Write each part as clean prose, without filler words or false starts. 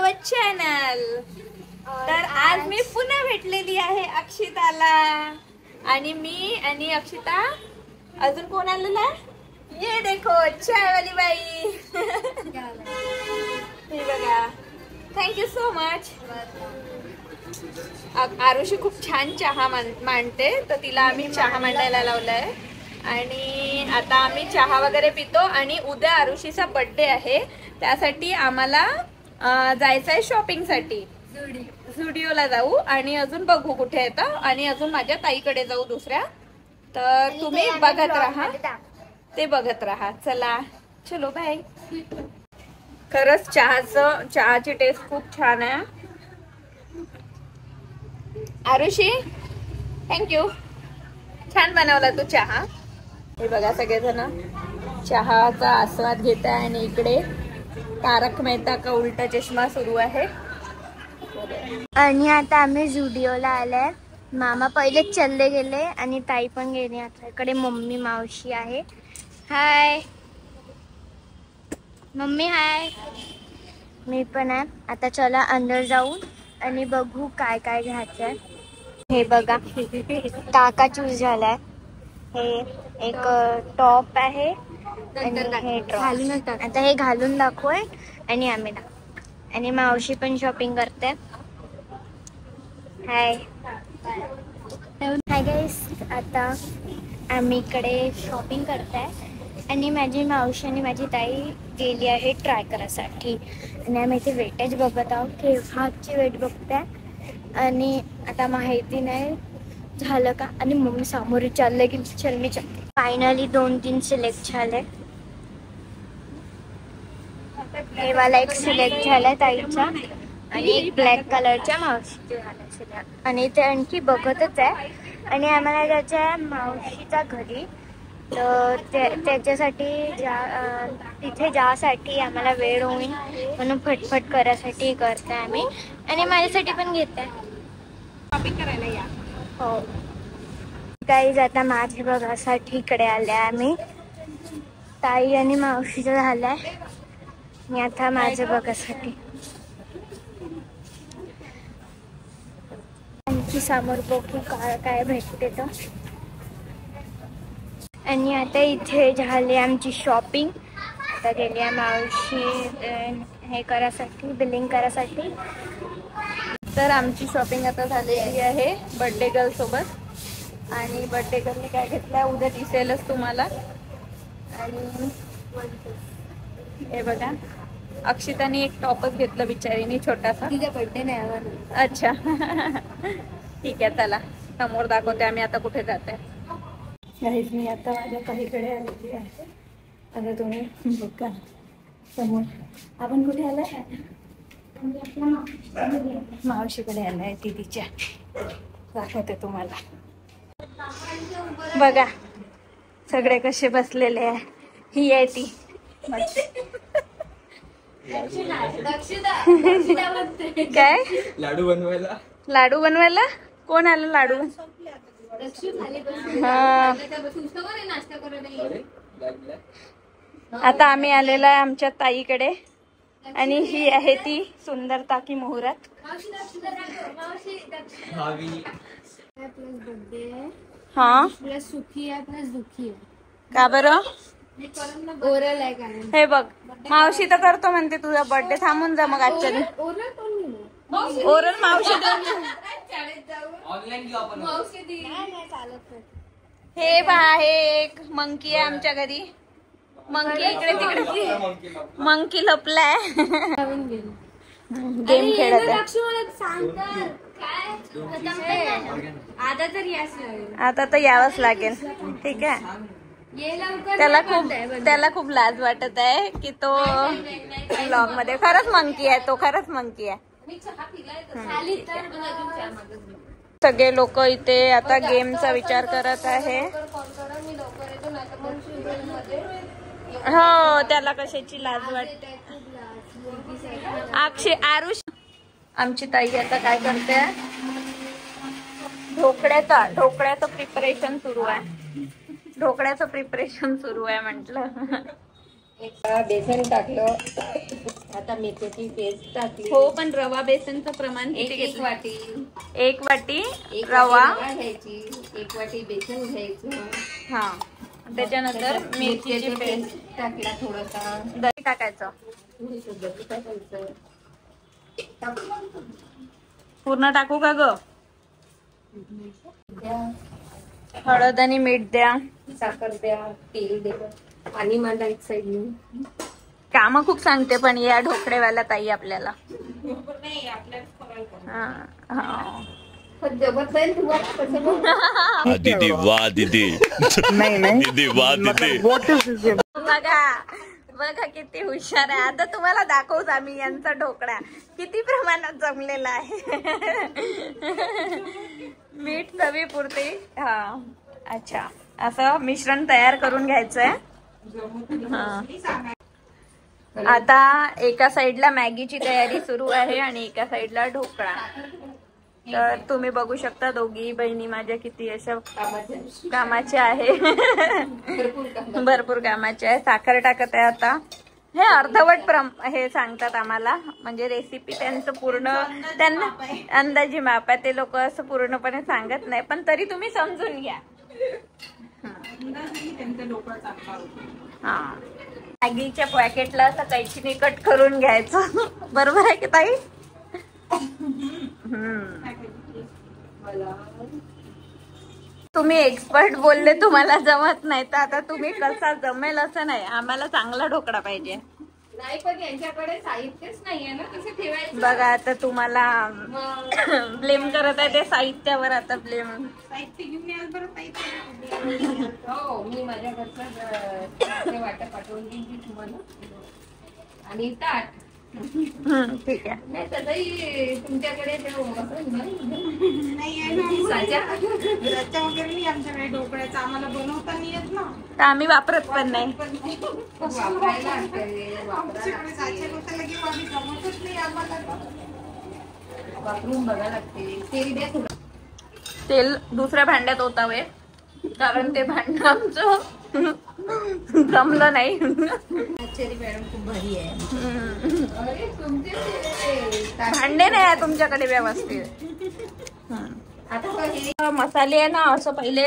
आवर channel. तर आज मी पुन्हा भेटलेली आहे अक्षिताला आणि मी आणि अक्षिता अजून कोण आलेला ये देखो चायवाली बाई हे बघा। Thank you so much. आरुषी खूप छान चहा मांडते तर तिला आम्ही चहा मांडायला लावलाय आणि आता आम्ही चहा वगैरे पितो आणि उद्या आरुषीचा बर्थडे आहे त्यासाठी आम्हाला जायचं आहे शॉपिंग साठी। झुडिओला जाऊ आणि अजून बघू कुठे येतं आणि अजून माझ्या ताईकडे जाऊ दुसऱ्या। तर तुम्ही बघत राहा ते बघत राहा। चला चलो बाय। खरंच चहाची टेस्ट खूप छान आहे। आरुषी थँक्यू छान बनवला तू चहा। हे बघा सगळेजण चहाचा आस्वाद घेत आहे आणि इकडे तारक मेहता का उलटा चष्मा सुरू आहे। आणि आता आम्ही झुडिओला आलाय। मामा पहिले चालले गेले आणि ताई पण गेली। आता इकडे मम्मी मावशी आहे। हाय मम्मी हाय। मी पण आहे। आता चला अंदर जाऊ आणि बघू काय काय घ्यायचंय। हे बघा काका चूज झालाय। हे एक टॉप आहे आणि हे ड्रॉप। आता हे घालून दाखवूय आणि आम्ही आणि मावशी पण शॉपिंग करते। हाय हाय गाईस। आता आम्ही इकडे शॉपिंग करताय आणि माझी मावशी आणि माझी ताई गेली आहे ट्राय करायसाठी आणि आम्ही इथे वेटेज बघत आहोत की हातची वेट बघताय आणि आता माहिती नाही झालं का आणि मम्मी समोर चालले की चल मी चालते। फायनली 2-3 सिलेक्ट झाले। हे वाला एक सिलेक्ट झालाय ताईचा आणि एक ब्लॅक कलरच्या मावशीचे झाला सिलेक्ट आणि ते आणखी बघतच आहे आणि आम्हाला जायचं मावशीच्या घरी। तर त्याच्यासाठी तिथे जासाठी आम्हाला वेळ होईल म्हणून फटफट करायसाठी करते आम्ही आणि माझ्यासाठी पण घेते शॉपिंग करायला या। हो काही आता माझे बघासाठी इकडे आले आम्ही। ताई आणि मावशीचं झालंय आणि आता माझे बघासाठी आणखी समोर बघू काय भेटते तर। आणि आता इथे झाली आमची शॉपिंग। आता गेली मावशी हे करायसाठी बिलिंग करायसाठी। तर आमची शॉपिंग आता झालेली आहे बर्थडे गर्ल सोबत आणि बर्थडे गर्लने काय घेतलंय उद्या दिसेलच तुम्हाला। आणि हे बघा अक्षिताने एक टॉपच घेतलं बिचारीने छोटासा। तिचा बर्थडे नाही। अच्छा ठीक आहे चला समोर दाखवते आम्ही आता कुठे जाते। गाईज मी आता माझ्या ताईकडे आलेली आहे। आता तुम्ही बघा समोर आपण कुठे आलाय मावशीकडे आलाय दीदीच्या। दाखवते तुम्हाला बघा सगळे कसे बसलेले आहे। ही आहे ती काय लाडू बनवायला कोण आलं लाडू। हा आता आम्ही आलेला आहे आमच्या ताईकडे आणि ही आहे ती सुंदरता की मुहूर्त। हा प्लस सुखी आहे प्लस दुखी आहे। का बरं ओरल आहे कारण हे बघ मावशी तर करतो म्हणते तुझा बर्थडे थांबून जा मग आजच्या दिवशी। ओरल मावशी हे पहा हे एक मंकी आहे आमच्या घरी। मंकी इकडे तिकडे मंकी लपलाय गेम खेळत आहे। आता तर यावंच लागेल ठीक आहे। त्याला खूप लाज वाटत आहे की तो ब्लॉग मध्ये खरंच मंकी आहे तो खरंच मंकी आहे। सगळे लोक इथे आता गेमचा विचार करत आहे। हो त्याला कशाची लाज वाटते। आरुष आमची ताई आता काय करते ढोकळ्याचं प्रिपरेशन सुरू आहे। ढोकळ्याचं प्रिपरेशन सुरू आहे म्हटलं। बेसन टाकलं, आता मेथीची पेस्ट टाकली. हो, पण रवा बेसनचं प्रमाण किती एक घेतलं? वाटी. एक वाटी एक रवा वाटी घ्यायची, एक वाटी बेसन घ्यायचं. हा, त्याच्यानंतर मिरचीची पेस्ट टाकला, थोडासा दही टाकायचं, थोडीसं दही टाकायचं. पूर्ण टाकू का ग? हळद आणि मीठ द्या, साखर द्या, तेल द्या, पाणी मांडा एक साईडनी. काम खूप सांगते पण या ढोकळेवाला ताई आपल्याला. जमत नाही तुम्हाला कसं? दीदी वाह दीदी. दीदी वाह दीदी. बघा किती हुशार आहे. आता तुम्हाला दाखवूच आम्ही यांचा ढोकळा किती प्रमाणात जमलेला आहे. मीठ चवीपुरते. हा, अच्छा, असं मिश्रण तयार करून घ्यायचंय. आता एका साइडला मॅगीची तयारी सुरू आहे आणि एका साइडला ढोकळा. तर तुम्ही बघू शकता दोघी बहिणी माझ्या किती अशा कामाच्या आहे. भरपूर कामाचे आहे. साखर टाकत आहे आता. हे अर्धवट हे सांगतात आम्हाला, म्हणजे रेसिपी त्यांचं पूर्ण त्यांना अंदाजी माप आहे. ते लोक असं पूर्णपणे सांगत नाही, पण तरी तुम्ही समजून घ्या. हा, मॅगीच्या पॅकेटला असं कैचीने कट करून घ्यायचं. बरोबर आहे की ताई? तुम्ही एक्सपर्ट बोलले तुम्हाला जमत नाही, तर आता तुम्ही कसा जमेल असं नाही. आम्हाला चांगला ढोकळा पाहिजे. नाही, पण यांच्याकडे साहित्यच नाहीये ना, कसं ठेवायचं? बघा आता तुम्हाला ब्लेम करत आहे ते साहित्यावर. आता ब्लेम साहित्य घेऊन याल बरं. साहित्य हो, मी माझ्या घरचं वाटप पाठवून देईन तुम्हाला. आणि ताट ठीक आहे. नाही तसंही तुमच्याकडे वगैरे नाही आमच्याकडे ढोकळ्याचं, आम्हाला बनवता नाही येत ना, तर आम्ही वापरत पण नाही. वापरायला आमच्याकडे साचे लोकांना घेऊन आम्ही जमतच नाही आम्हाला. वापरून बघा लागते. तेल द्या थोडं. तेल दुसऱ्या भांड्यात ओतावे, कारण ते भांड आमचं जमलं नाही. आश्चर्य मॅडम खूप भारी आहे. अरे तुमचे भांडे नाही आहे तुमच्याकडे व्यवस्थित. आता हे मसाले आहे ना, असं पहिले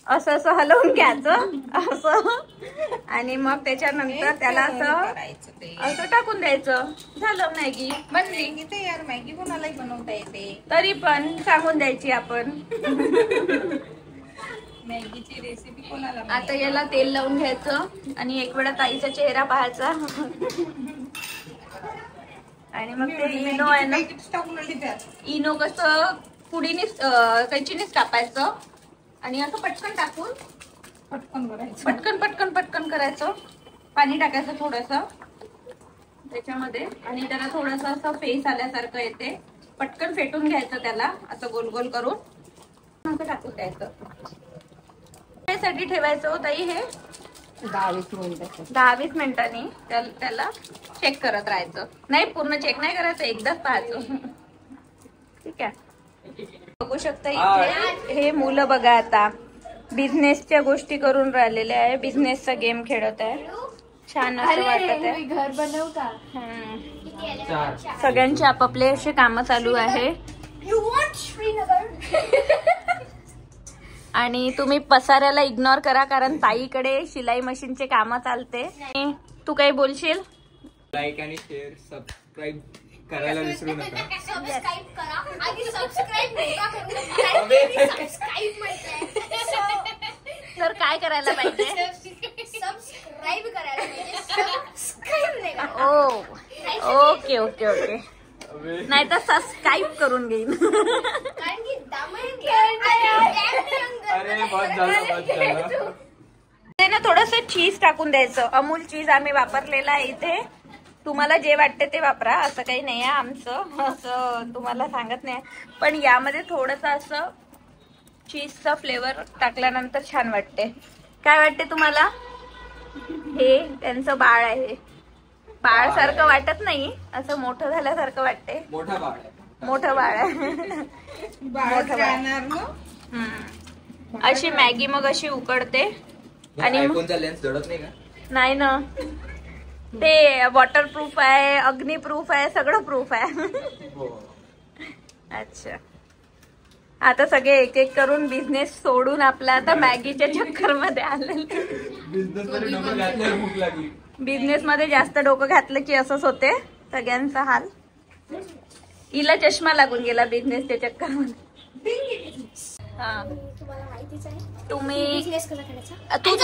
असं असं हलवून घ्यायचं असं, आणि मग त्याच्यानंतर त्याला असं टाकून द्यायचं. झालं, मॅगी बनली. इथे यार मॅगी कोणालाही बनवता येते, तरी पण सांगून द्यायची आपण. मॅगीची रेसिपी कोणाला. आता याला तेल लावून घ्यायचं आणि एक वेळा ताईचा चेहरा पाहायचा. आणि मग ते इनो आहे ना, इनो कसं पुडीनेच कैचीनेच कापायचं आणि असं पटकन टाकून पटकन करायचं. पटकन पटकन पटकन करायचं. पाणी टाकायचं थोडस त्याच्यामध्ये, आणि त्याला थोडस असं फेस आल्यासारखं येते. पटकन फेटून घ्यायचं त्याला असं गोल गोल करून असं टाकून द्यायचं. साठी ठेवायचं हो ताई हे 10-20 मिनिटं. 10-20 मिनिटांनी त्याला चेक करत राहायचं. नाही, पूर्ण चेक नाही करायचं, एकदाच पाहायचं. ठीक आहे. बघू शकता इथे हे मुलं बघा आता बिझनेसच्या गोष्टी करून राहिलेले आहे. बिझनेसचा गेम खेळत आहे. छान असं वाटत आहे. घर बनवू का? सगळ्यांचे आपापले असे काम चालू आहे. आणि तुम्ही पसाऱ्याला इग्नोर करा, कारण ताईकडे शिलाई मशीनचे काम चालते. तू काही बोलशील? लाईक आणि शेअर सबस्क्राईब करायला विसरू नका. सबस्क्राईब करा. आधी सबस्क्राईब नका करू. सबस्क्राईब माहिती तर काय करायला पाहिजे? सबस्क्राईब करायला पाहिजे. सबस्क्राईब नाही करा. ओ, ओके ओके ओके. नाही तर सबस्क्राईब करून घेईन. कारण की अरे बहुत झालं. ते ना थोडस चीज टाकून द्यायचं. अमूल चीज आम्ही वापरलेलं आहे इथे. तुम्हाला जे वाटते ते वापरा, असं काही नाही आहे आमचं, असं तुम्हाला सांगत नाही. पण यामध्ये थोडस असं चीजचा फ्लेवर टाकल्यानंतर छान वाटते. काय वाटते तुम्हाला? हे त्यांचं बाळ आहे. बाळ सारखं वाटत नाही, असं मोठं झाल्यासारखं वाटते. मोठा बाळ. मोठं बाळ आहे. मोठं बाळ. अशी मॅगी मग अशी उकडते. आणि आयफोनचा लेन्स जळत नाही का? नाही ना, ते वॉटरप्रूफ आहे, अग्निप्रूफ आहे, सगळं प्रूफ आहे. अच्छा, आता सगळे एक एक करून बिझनेस सोडून आपला आता मॅगीच्या चक्कर मध्ये आलेले. बिझनेस मध्ये जास्त डोकं घातलं की असंच होते सगळ्यांचा हाल. हिला चष्मा लागून गेला बिझनेसच्या चक्कर मध्ये. हा, तुम्हाला माहितीच आहे तुम्ही बिझनेस कसा करायचा. तू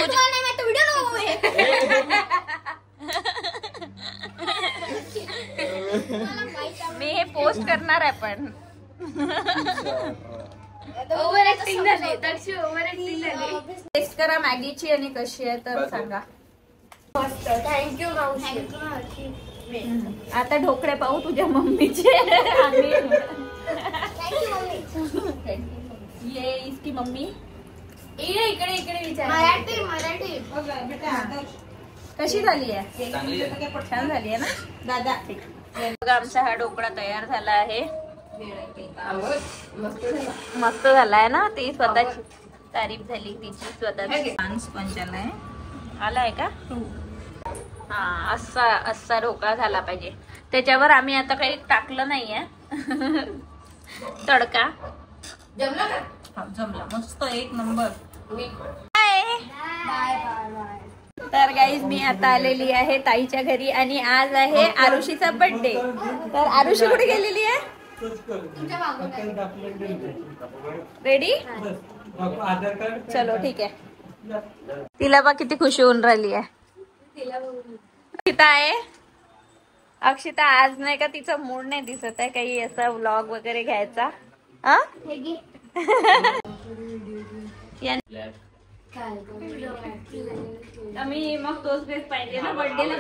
मी हे पोस्ट करणार आहे पण ओव्हर ऍक्टिंग झाली. तशी ओव्हर ऍक्टिंग झाली. टेस्ट करा मॅगीची आणि कशी आहे तर सांगा. मस्त. थँक्यू मावशी. आता ढोकळे पाहू तुझ्या मम्मीचे. आणि थँक्यू मम्मी. ये इसकी मम्मी. इकडे इकडे विचार. मराठी मराठी. कशी झाली आहे? छान झाली आहे ना दादा? बघा आमचा हा ढोकळा तयार झाला आहे. मस्त झालाय ना. ती स्वतःची तारीफ झाली तिची स्वतःची. स्पंज आलाय. आलाय का? हा, असा ढोकळा झाला पाहिजे. त्याच्यावर आम्ही आता काही टाकलं नाहीये तडका. जमला का? हा, जमला मस्त एक नंबर. तर गाईज मी आता आलेली आहे ताईच्या घरी आणि आज आहे आरुषीचा बर्थडे. तर आरुषी कुठे गेलेली आहे? रेडी? चलो ठीक आहे. तिला बा किती खुशी होऊन राहिली आहे. अक्षिता आहे. अक्षिता आज नाही का तिचा मूड नाही दिसत आहे काही असा व्लॉग वगैरे घ्यायचा. आम्ही मग तोच ड्रेस पाहिजे ना बर्थडेला.